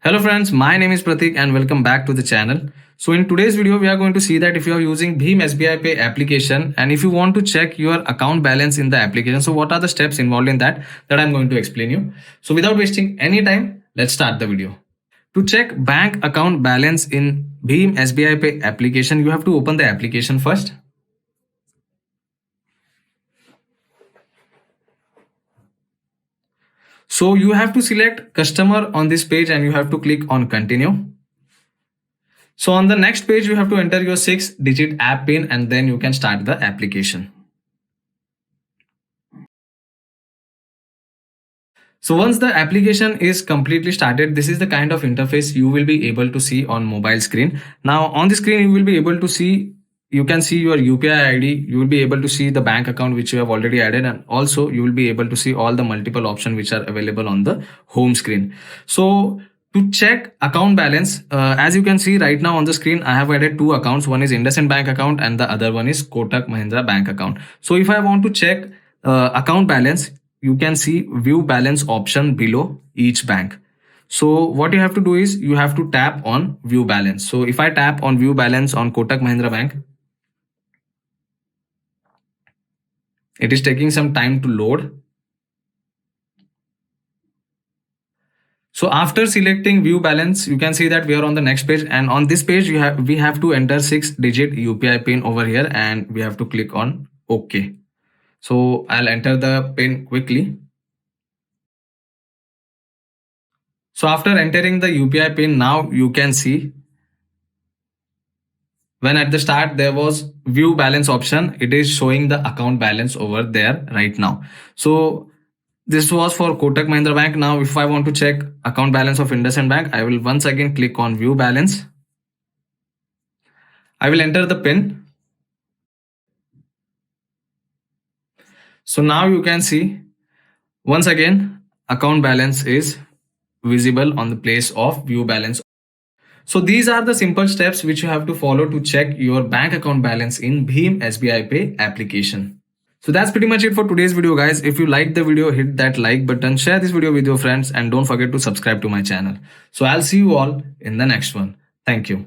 Hello friends, my name is Pratik and welcome back to the channel. So in today's video, we are going to see that if you are using BHIM SBI Pay application and if you want to check your account balance in the application, so what are the steps involved in that I'm going to explain you. So without wasting any time, let's start the video. To check bank account balance in BHIM SBI Pay application, you have to open the application first. So you have to select customer on this page and you have to click on continue. So on the next page, you have to enter your 6-digit app PIN and then you can start the application. So once the application is completely started, this is the kind of interface you will be able to see on mobile screen. Now on the screen, you will be able to see, you can see your UPI ID, you will be able to see the bank account which you have already added, and also you will be able to see all the multiple options which are available on the home screen. So to check account balance, as you can see right now on the screen, I have added two accounts. One is IndusInd Bank account and the other one is Kotak Mahindra Bank account. So if I want to check account balance, you can see view balance option below each bank. So what you have to do is you have to tap on view balance. So if I tap on view balance on Kotak Mahindra Bank, it is taking some time to load. So after selecting view balance, you can see that we are on the next page, and on this page we have to enter 6-digit UPI PIN over here and we have to click on OK. So I'll enter the PIN quickly. So after entering the UPI PIN, now you can see when at the start there was view balance option, it is showing the account balance over there right now. So this was for Kotak Mahindra Bank. Now if I want to check account balance of IndusInd Bank, I will once again click on view balance. I will enter the PIN. So now you can see once again account balance is visible on the place of view balance. So these are the simple steps which you have to follow to check your bank account balance in BHIM SBI Pay application. So that's pretty much it for today's video, guys. If you liked the video, hit that like button, share this video with your friends, and don't forget to subscribe to my channel. So I'll see you all in the next one. Thank you.